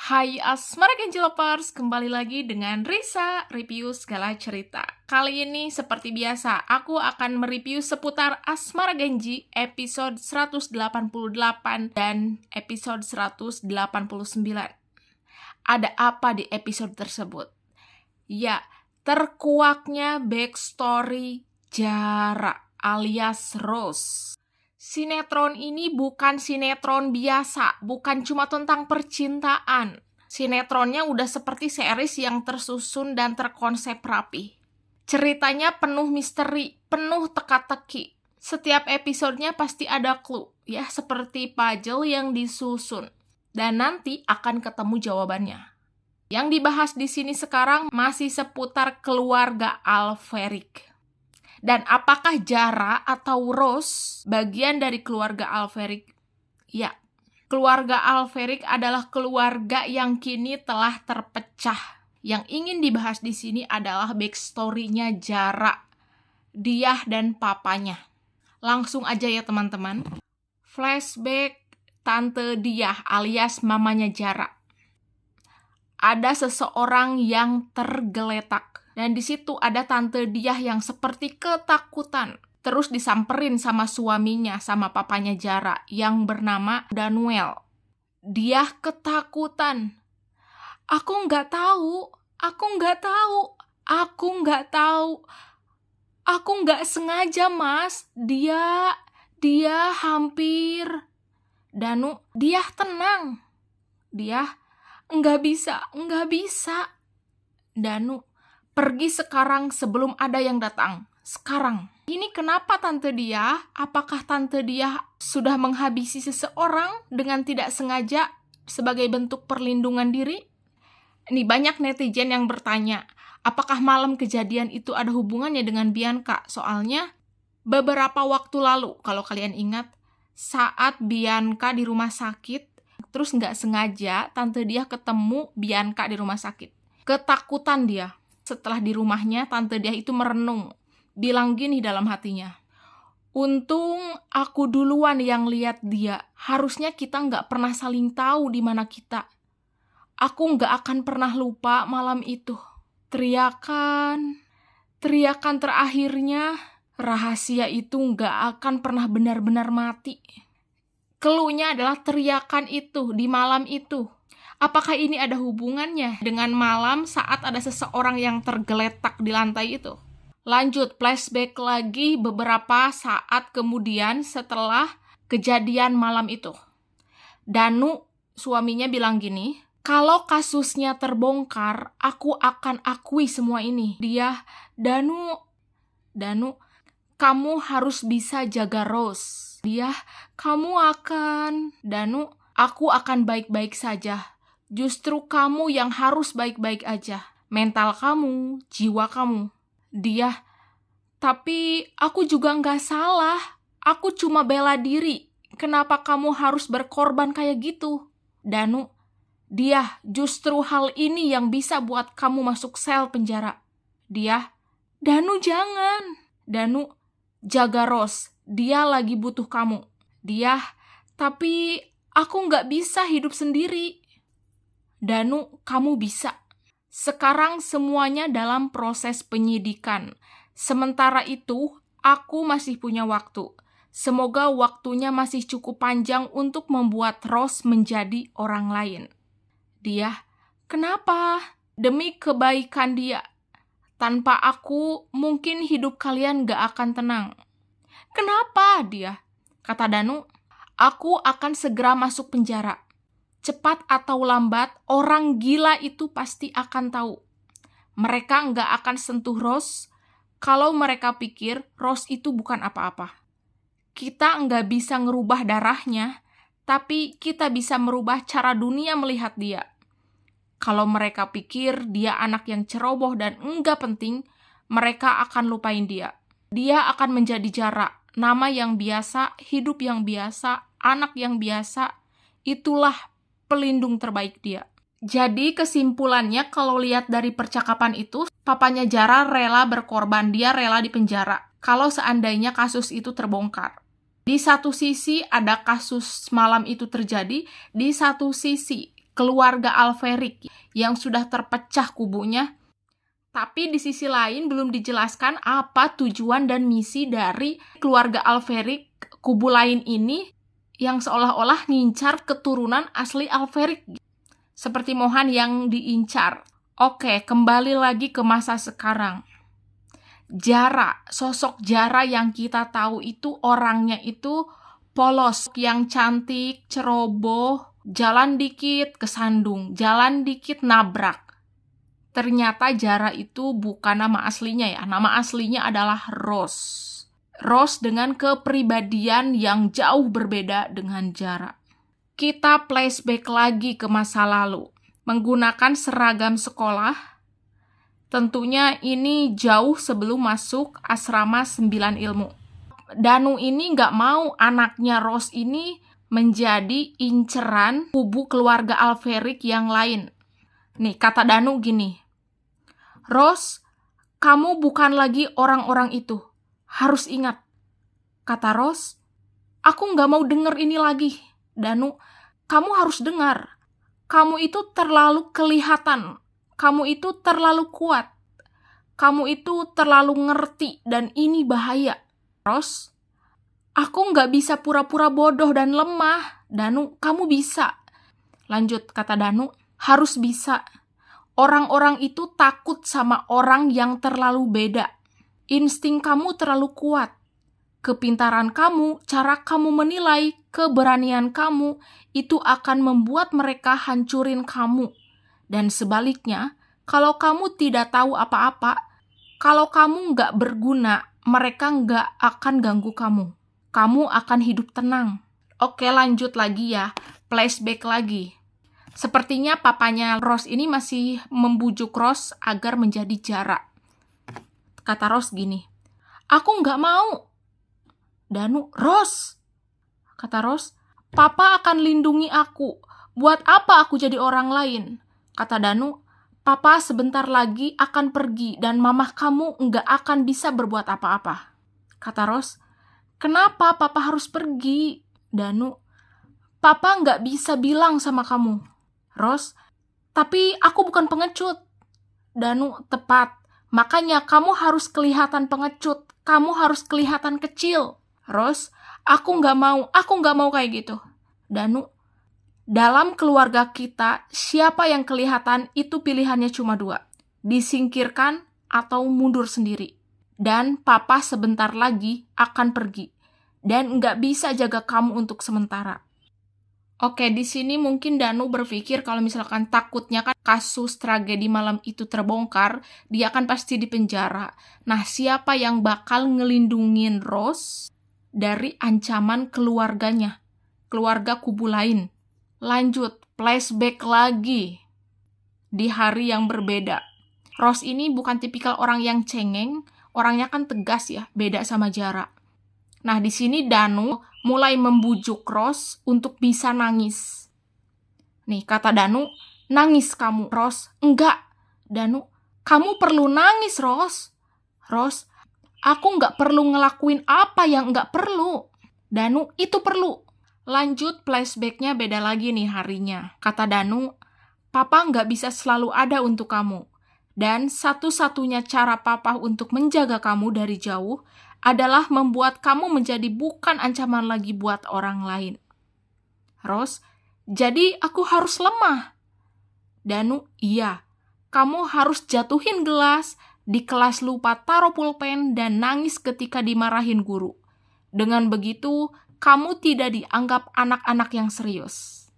Hai Asmara Genji Lovers, kembali lagi dengan Risa, review segala cerita. Kali ini seperti biasa, aku akan mereview seputar Asmara Genji episode 188 dan episode 189. Ada apa di episode tersebut? Ya, terkuaknya backstory Jara alias Rose. Sinetron ini bukan sinetron biasa, bukan cuma tentang percintaan. Sinetronnya udah seperti series yang tersusun dan terkonsep rapi. Ceritanya penuh misteri, penuh teka-teki. Setiap episodenya pasti ada clue, ya, seperti puzzle yang disusun. Dan nanti akan ketemu jawabannya. Yang dibahas di sini sekarang masih seputar keluarga Alferik. Dan apakah Jara atau Rose bagian dari keluarga Alferik? Ya, keluarga Alferik adalah keluarga yang kini telah terpecah. Yang ingin dibahas di sini adalah backstory-nya Jara, Diah dan papanya. Langsung aja ya teman-teman. Flashback Tante Diah alias mamanya Jara. Ada seseorang yang tergeletak. Dan di situ ada Tante Diah yang seperti ketakutan. Terus disamperin sama suaminya, sama papanya Jara, yang bernama Danuel. Diah ketakutan. Aku nggak tahu. Aku nggak sengaja, Mas. Dia hampir. Danu, Diah tenang. Diah, nggak bisa. Danu, pergi sekarang sebelum ada yang datang. Sekarang. Ini kenapa Tante Diah? Apakah Tante Diah sudah menghabisi seseorang dengan tidak sengaja sebagai bentuk perlindungan diri? Ini banyak netizen yang bertanya, apakah malam kejadian itu ada hubungannya dengan Bianca? Soalnya beberapa waktu lalu, kalau kalian ingat, saat Bianca di rumah sakit, terus nggak sengaja Tante Diah ketemu Bianca di rumah sakit. Ketakutan dia. Setelah di rumahnya, Tante Diah itu merenung. Bilang gini dalam hatinya, untung aku duluan yang lihat dia. Harusnya kita nggak pernah saling tahu di mana kita. Aku nggak akan pernah lupa malam itu. Teriakan terakhirnya, rahasia itu nggak akan pernah benar-benar mati. Keluhnya adalah teriakan itu di malam itu. Apakah ini ada hubungannya dengan malam saat ada seseorang yang tergeletak di lantai itu? Lanjut, flashback lagi beberapa saat kemudian setelah kejadian malam itu. Danu, suaminya bilang gini, kalau kasusnya terbongkar, aku akan akui semua ini. Danu, kamu harus bisa jaga Rose. Danu, aku akan baik-baik saja. Justru kamu yang harus baik-baik aja. Mental kamu, jiwa kamu. Diah, tapi aku juga nggak salah. Aku cuma bela diri. Kenapa kamu harus berkorban kayak gitu? Danu, Diah, justru hal ini yang bisa buat kamu masuk sel penjara. Diah, Danu jangan. Danu, jaga Rose. Dia lagi butuh kamu. Diah, tapi aku nggak bisa hidup sendiri. Danu, kamu bisa. Sekarang semuanya dalam proses penyidikan. Sementara itu, aku masih punya waktu. Semoga waktunya masih cukup panjang untuk membuat Rose menjadi orang lain. Dia, kenapa? Demi kebaikan dia. Tanpa aku, mungkin hidup kalian gak akan tenang. Kenapa, dia? Kata Danu, aku akan segera masuk penjara. Cepat atau lambat, orang gila itu pasti akan tahu. Mereka nggak akan sentuh Rose kalau mereka pikir Rose itu bukan apa-apa. Kita nggak bisa ngerubah darahnya, tapi kita bisa merubah cara dunia melihat dia. Kalau mereka pikir dia anak yang ceroboh dan nggak penting, mereka akan lupain dia. Dia akan menjadi Jara, nama yang biasa, hidup yang biasa, anak yang biasa. Itulah pelindung terbaik dia. Jadi kesimpulannya kalau lihat dari percakapan itu, papanya Jara rela berkorban, dia rela dipenjara kalau seandainya kasus itu terbongkar. Di satu sisi ada kasus malam itu terjadi, di satu sisi keluarga Alferic yang sudah terpecah kubunya. Tapi di sisi lain belum dijelaskan apa tujuan dan misi dari keluarga Alferic kubu lain ini yang seolah-olah ngincar keturunan asli Alferic. Seperti Mohan yang diincar. Oke, kembali lagi ke masa sekarang. Jara, sosok Jara yang kita tahu itu orangnya itu polos, yang cantik, ceroboh, jalan dikit kesandung, jalan dikit nabrak. Ternyata Jara itu bukan nama aslinya ya. Nama aslinya adalah Rose. Rose dengan kepribadian yang jauh berbeda dengan Jara. Kita flashback lagi ke masa lalu. Menggunakan seragam sekolah. Tentunya ini jauh sebelum masuk asrama 9 ilmu. Danu ini nggak mau anaknya Rose ini menjadi inceran kubu keluarga Alferic yang lain. Nih, kata Danu gini. Rose, kamu bukan lagi orang-orang itu. Harus ingat. Kata Rose, aku nggak mau denger ini lagi. Danu, kamu harus dengar. Kamu itu terlalu kelihatan. Kamu itu terlalu kuat. Kamu itu terlalu ngerti dan ini bahaya. Rose, aku nggak bisa pura-pura bodoh dan lemah. Danu, kamu bisa. Lanjut, kata Danu, harus bisa. Orang-orang itu takut sama orang yang terlalu beda. Insting kamu terlalu kuat. Kepintaran kamu, cara kamu menilai, keberanian kamu, itu akan membuat mereka hancurin kamu. Dan sebaliknya, kalau kamu tidak tahu apa-apa, kalau kamu nggak berguna, mereka nggak akan ganggu kamu. Kamu akan hidup tenang. Oke, lanjut lagi ya. Flashback lagi. Sepertinya papanya Rose ini masih membujuk Rose agar menjadi Jara. Kata Rose gini, aku nggak mau. Danu, Rose. Kata Rose, papa akan lindungi aku. Buat apa aku jadi orang lain? Kata Danu, papa sebentar lagi akan pergi dan mamah kamu nggak akan bisa berbuat apa-apa. Kata Rose, kenapa papa harus pergi? Danu, papa nggak bisa bilang sama kamu. Rose, tapi aku bukan pengecut. Danu, tepat. Makanya kamu harus kelihatan pengecut. Kamu harus kelihatan kecil. Rose, aku nggak mau kayak gitu. Danu, dalam keluarga kita, siapa yang kelihatan itu pilihannya cuma 2. Disingkirkan atau mundur sendiri. Dan papa sebentar lagi akan pergi. Dan nggak bisa jaga kamu untuk sementara. Oke, di sini mungkin Danu berpikir kalau misalkan takutnya kan kasus tragedi malam itu terbongkar, dia kan pasti dipenjara. Nah, siapa yang bakal ngelindungin Rose dari ancaman keluarganya? Keluarga kubu lain. Lanjut, flashback lagi. Di hari yang berbeda. Rose ini bukan tipikal orang yang cengeng, orangnya kan tegas ya, beda sama Jara. Nah, di sini Danu mulai membujuk Rose untuk bisa nangis. Nih, kata Danu, nangis kamu, Rose. Enggak. Danu, kamu perlu nangis, Rose. Rose, aku nggak perlu ngelakuin apa yang nggak perlu. Danu, itu perlu. Lanjut, flashback-nya beda lagi nih harinya. Kata Danu, papa nggak bisa selalu ada untuk kamu. Dan satu-satunya cara papa untuk menjaga kamu dari jauh adalah membuat kamu menjadi bukan ancaman lagi buat orang lain. Rose, jadi aku harus lemah. Danu, iya. Kamu harus jatuhin gelas, di kelas lupa taruh pulpen, dan nangis ketika dimarahin guru. Dengan begitu, kamu tidak dianggap anak-anak yang serius.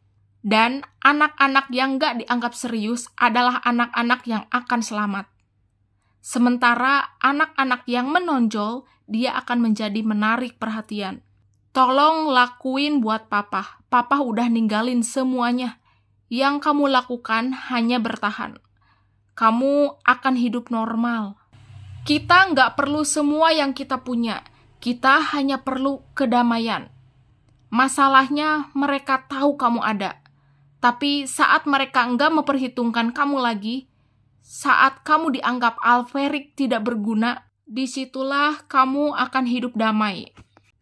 Dan anak-anak yang gak dianggap serius adalah anak-anak yang akan selamat. Sementara anak-anak yang menonjol, dia akan menjadi menarik perhatian. Tolong lakuin buat papa. Papa udah ninggalin semuanya. Yang kamu lakukan hanya bertahan. Kamu akan hidup normal. Kita nggak perlu semua yang kita punya. Kita hanya perlu kedamaian. Masalahnya mereka tahu kamu ada. Tapi saat mereka nggak memperhitungkan kamu lagi, saat kamu dianggap Alferic tidak berguna, disitulah kamu akan hidup damai.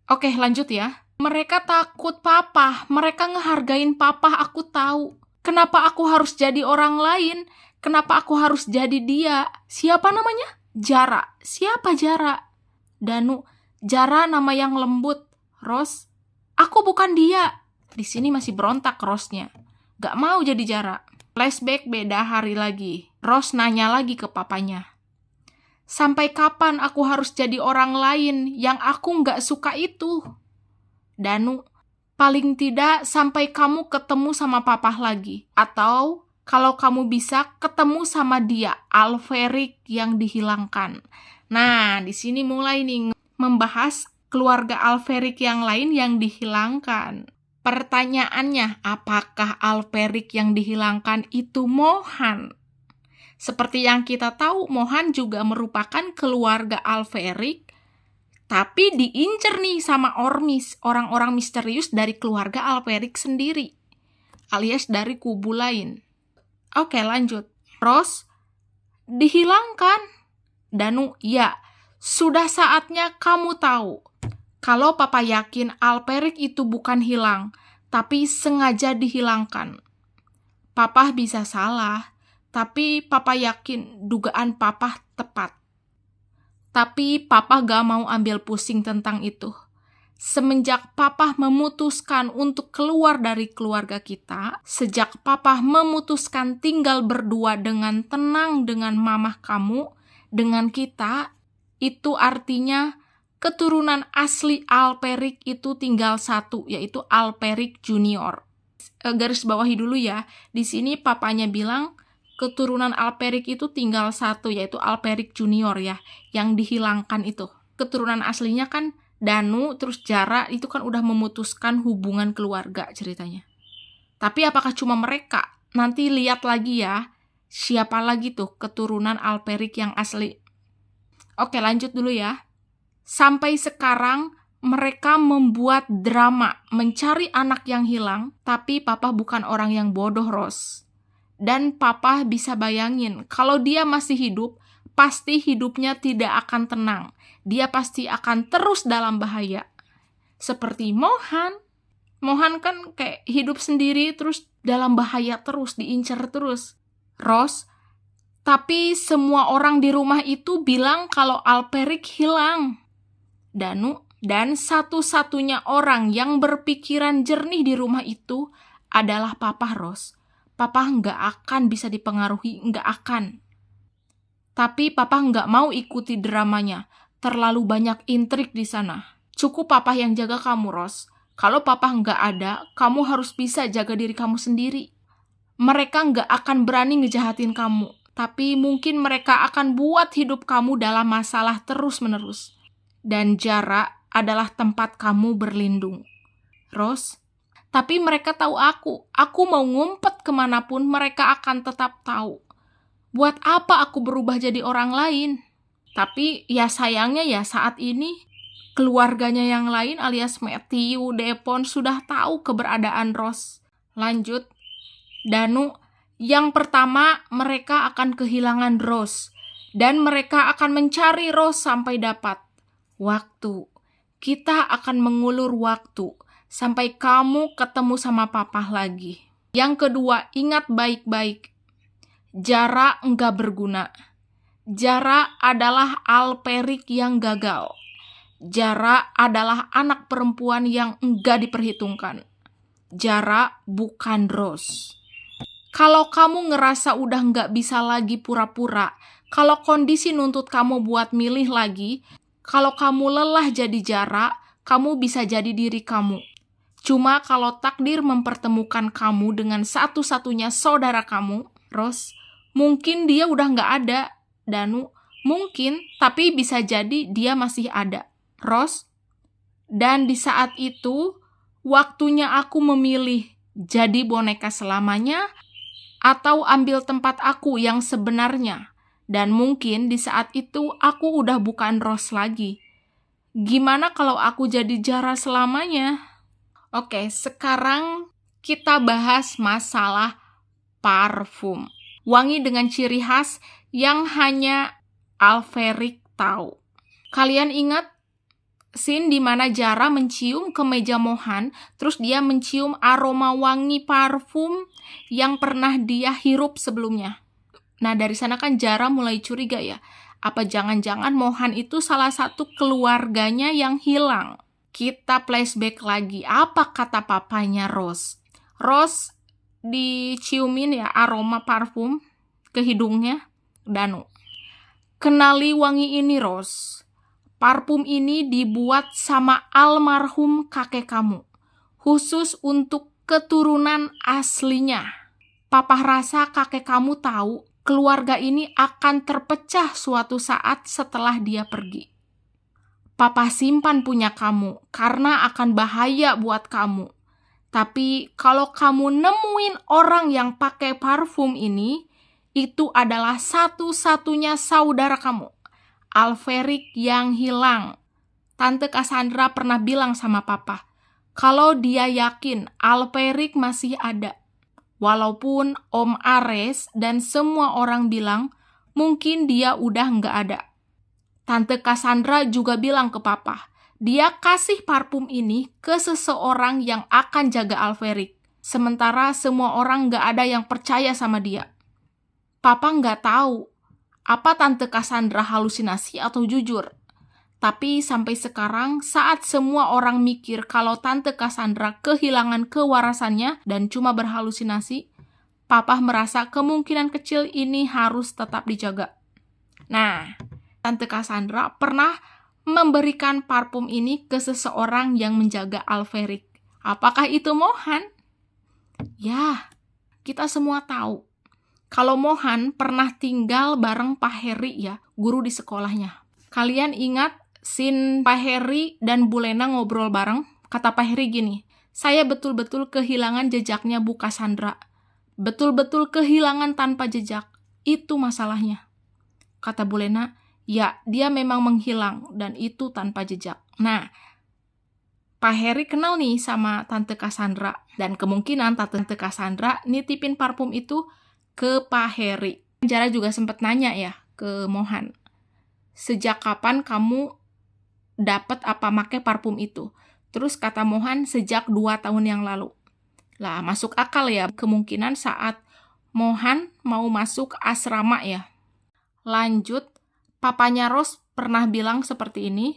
Oke, lanjut ya. Mereka takut papa. Mereka ngehargain papa, aku tahu. Kenapa aku harus jadi orang lain? Kenapa aku harus jadi dia? Siapa namanya? Jara. Siapa Jara? Danu, Jara nama yang lembut. Ros, aku bukan dia. Di sini masih berontak Rosnya. Gak mau jadi Jara. Flashback beda hari lagi. Ros nanya lagi ke papanya. Sampai kapan aku harus jadi orang lain yang aku gak suka itu? Danu, paling tidak sampai kamu ketemu sama papa lagi. Atau kalau kamu bisa ketemu sama dia, Alferic yang dihilangkan. Nah, di sini mulai nih membahas keluarga Alferic yang lain yang dihilangkan. Pertanyaannya, apakah Alferic yang dihilangkan itu Mohan? Seperti yang kita tahu, Mohan juga merupakan keluarga Alferic, tapi diincer nih sama Ormis, orang-orang misterius dari keluarga Alferic sendiri, alias dari kubu lain. Oke, lanjut. Ros, dihilangkan. Danu, ya, sudah saatnya kamu tahu. Kalau papa yakin Alferic itu bukan hilang, tapi sengaja dihilangkan. Papa bisa salah, tapi papa yakin dugaan papa tepat. Tapi papa gak mau ambil pusing tentang itu. Semenjak papa memutuskan untuk keluar dari keluarga kita, sejak papa memutuskan tinggal berdua dengan tenang dengan mamah kamu, dengan kita, itu artinya keturunan asli Alferic itu tinggal satu, yaitu Alferic Junior. Garis bawahi dulu ya, di sini papanya bilang, keturunan Alferic itu tinggal satu, yaitu Alferic Junior ya, yang dihilangkan itu. Keturunan aslinya kan Danu, terus Jara, itu kan udah memutuskan hubungan keluarga ceritanya. Tapi apakah cuma mereka? Nanti lihat lagi ya, siapa lagi tuh keturunan Alferic yang asli. Oke, lanjut dulu ya. Sampai sekarang, mereka membuat drama mencari anak yang hilang, tapi papa bukan orang yang bodoh, Ros. Dan papa bisa bayangin, kalau dia masih hidup, pasti hidupnya tidak akan tenang. Dia pasti akan terus dalam bahaya. Seperti Mohan. Mohan kan kayak hidup sendiri, terus dalam bahaya terus, diincar terus. Ros, tapi semua orang di rumah itu bilang kalau Alferic hilang. Danu, dan satu-satunya orang yang berpikiran jernih di rumah itu adalah papa, Ros. Papa nggak akan bisa dipengaruhi, nggak akan. Tapi papa nggak mau ikuti dramanya. Terlalu banyak intrik di sana. Cukup papa yang jaga kamu, Ros. Kalau papa nggak ada, kamu harus bisa jaga diri kamu sendiri. Mereka nggak akan berani ngejahatin kamu. Tapi mungkin mereka akan buat hidup kamu dalam masalah terus-menerus. Dan Jara adalah tempat kamu berlindung. Ros, tapi mereka tahu aku. Aku mau ngumpet kemanapun, mereka akan tetap tahu. Buat apa aku berubah jadi orang lain? Tapi ya sayangnya ya saat ini, keluarganya yang lain alias Matthew, Devon sudah tahu keberadaan Ros. Lanjut. Danu, yang pertama mereka akan kehilangan Ros. Dan mereka akan mencari Ros sampai dapat. Waktu. Kita akan mengulur waktu. Sampai kamu ketemu sama papa lagi. Yang kedua, ingat baik-baik. Jara enggak berguna. Jara adalah Alferic yang gagal. Jara adalah anak perempuan yang enggak diperhitungkan. Jara bukan Ros. Kalau kamu ngerasa udah enggak bisa lagi pura-pura, kalau kondisi nuntut kamu buat milih lagi, kalau kamu lelah jadi Jara, kamu bisa jadi diri kamu. Cuma kalau takdir mempertemukan kamu dengan satu-satunya saudara kamu, Ros, mungkin dia udah nggak ada. Danu, mungkin, tapi bisa jadi dia masih ada. Ros, dan di saat itu, waktunya aku memilih jadi boneka selamanya atau ambil tempat aku yang sebenarnya. Dan mungkin di saat itu aku udah bukan Ros lagi. Gimana kalau aku jadi Jara selamanya? Oke, sekarang kita bahas masalah parfum. Wangi dengan ciri khas yang hanya Alferic tahu. Kalian ingat Scene di mana Jara mencium kemeja Mohan, terus dia mencium aroma wangi parfum yang pernah dia hirup sebelumnya. Nah, dari sana kan Jara mulai curiga ya. Apa jangan-jangan Mohan itu salah satu keluarganya yang hilang? Kita flashback lagi. Apa kata papanya Rose? Rose diciumin ya aroma parfum ke hidungnya Danu. Kenali wangi ini, Rose. Parfum ini dibuat sama almarhum kakek kamu. Khusus untuk keturunan aslinya. Papa rasa kakek kamu tahu keluarga ini akan terpecah suatu saat setelah dia pergi. Papa simpan punya kamu karena akan bahaya buat kamu. Tapi kalau kamu nemuin orang yang pakai parfum ini, itu adalah satu-satunya saudara kamu, Alferic yang hilang. Tante Cassandra pernah bilang sama papa, kalau dia yakin Alferic masih ada. Walaupun Om Ares dan semua orang bilang, mungkin dia udah nggak ada. Tante Cassandra juga bilang ke papa, dia kasih parfum ini ke seseorang yang akan jaga Alferic. Sementara semua orang nggak ada yang percaya sama dia. Papa nggak tahu apa Tante Cassandra halusinasi atau jujur. Tapi sampai sekarang saat semua orang mikir kalau Tante Cassandra kehilangan kewarasannya dan cuma berhalusinasi, Papa merasa kemungkinan kecil ini harus tetap dijaga. Nah, Tante Cassandra pernah memberikan parfum ini ke seseorang yang menjaga Alferic. Apakah itu Mohan? Ya, kita semua tahu. Kalau Mohan pernah tinggal bareng Pak Heri ya, guru di sekolahnya. Kalian ingat scene Pak Heri dan Bu Lena ngobrol bareng? Kata Pak Heri gini, saya betul-betul kehilangan jejaknya Bu Cassandra. Betul-betul kehilangan tanpa jejak. Itu masalahnya. Kata Bu Lena, ya dia memang menghilang dan itu tanpa jejak. Nah, Pak Heri kenal nih sama Tante Cassandra. Dan kemungkinan Tante Cassandra nitipin parfum itu ke Pak Heri. Jara juga sempat nanya ya ke Mohan, sejak kapan kamu dapat apa make parfum itu? Terus kata Mohan, sejak 2 tahun yang lalu. Lah, masuk akal ya, kemungkinan saat Mohan mau masuk asrama ya. Lanjut, papanya Rose pernah bilang seperti ini,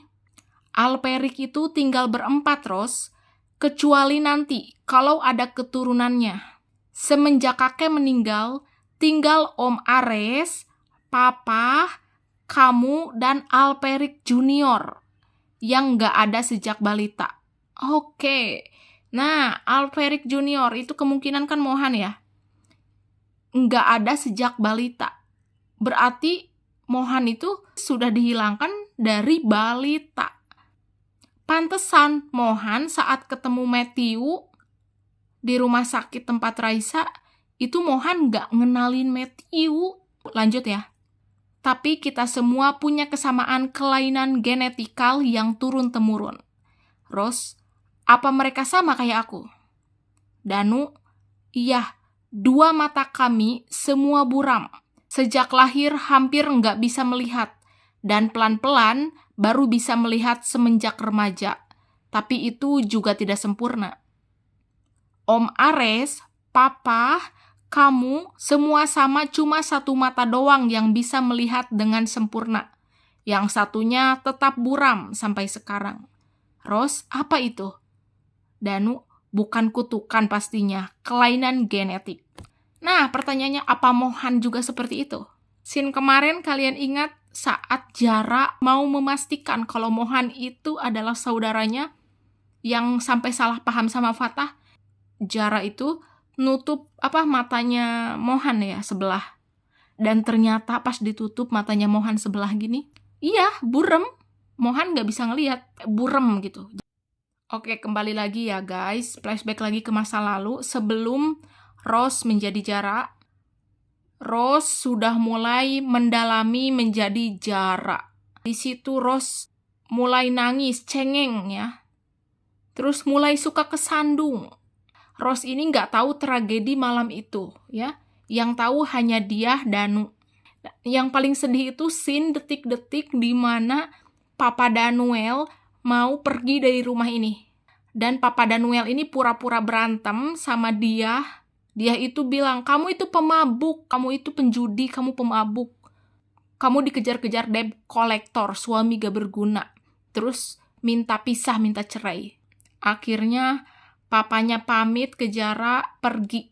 Alferic itu tinggal berempat, Rose, kecuali nanti kalau ada keturunannya. Semenjak kakek meninggal, tinggal Om Ares, Papa, kamu, dan Alferic Junior yang nggak ada sejak balita. Oke, nah Alferic Junior itu kemungkinan kan Mohan ya? Nggak ada sejak balita. Berarti Mohan itu sudah dihilangkan dari balita. Pantesan Mohan saat ketemu Matthew di rumah sakit tempat Raisa, itu Mohan nggak ngenalin Matthew. Lanjut ya. Tapi kita semua punya kesamaan kelainan genetikal yang turun-temurun. Rose, apa mereka sama kayak aku? Danu, iya, 2 mata kami semua buram. Sejak lahir hampir nggak bisa melihat. Dan pelan-pelan baru bisa melihat semenjak remaja. Tapi itu juga tidak sempurna. Om Ares, Papa, kamu semua sama, cuma 1 mata doang yang bisa melihat dengan sempurna. Yang satunya tetap buram sampai sekarang. Rose, apa itu? Danu, bukan kutukan pastinya, kelainan genetik. Nah, pertanyaannya apa Mohan juga seperti itu? Scene kemarin kalian ingat saat Jara mau memastikan kalau Mohan itu adalah saudaranya yang sampai salah paham sama Fatah. Jara itu nutup matanya Mohan ya sebelah. Dan ternyata pas ditutup matanya Mohan sebelah gini, iya, burem. Mohan nggak bisa ngelihat, burem gitu. Oke, kembali lagi ya guys. Flashback lagi ke masa lalu. Sebelum Rose menjadi Jara, Rose sudah mulai mendalami menjadi Jara. Di situ Rose mulai nangis, cengeng ya. Terus mulai suka kesandung. Rose ini nggak tahu tragedi malam itu, ya. Yang tahu hanya dia, Danu. Yang paling sedih itu scene detik-detik di mana Papa Danuel mau pergi dari rumah ini. Dan Papa Danuel ini pura-pura berantem sama dia. Dia itu bilang, kamu itu pemabuk, kamu itu penjudi, kamu pemabuk. Kamu dikejar-kejar debt collector, suami gak berguna. Terus minta pisah, minta cerai. Akhirnya papanya pamit ke Jara pergi.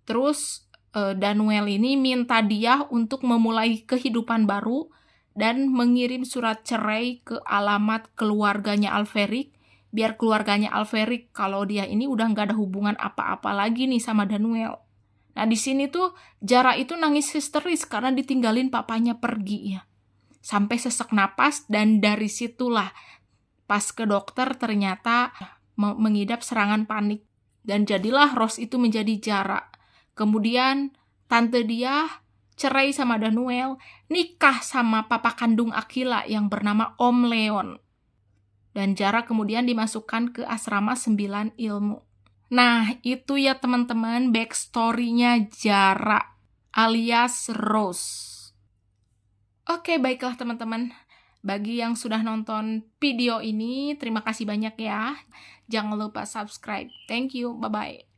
Terus Danuel ini minta dia untuk memulai kehidupan baru dan mengirim surat cerai ke alamat keluarganya Alferic. Biar keluarganya Alferic kalau dia ini udah gak ada hubungan apa-apa lagi nih sama Danuel. Nah di sini tuh Jara itu nangis histeris karena ditinggalin papanya pergi ya. Sampai sesak napas dan dari situlah pas ke dokter ternyata mengidap serangan panik. Dan jadilah Rose itu menjadi Jara. Kemudian tante dia cerai sama Danuel, nikah sama papa kandung Aquila yang bernama Om Leon. Dan Jara kemudian dimasukkan ke asrama 9 ilmu. Nah, itu ya teman-teman backstory-nya Jara alias Rose. Oke, baiklah teman-teman. Bagi yang sudah nonton video ini, terima kasih banyak ya. Jangan lupa subscribe. Thank you. Bye-bye.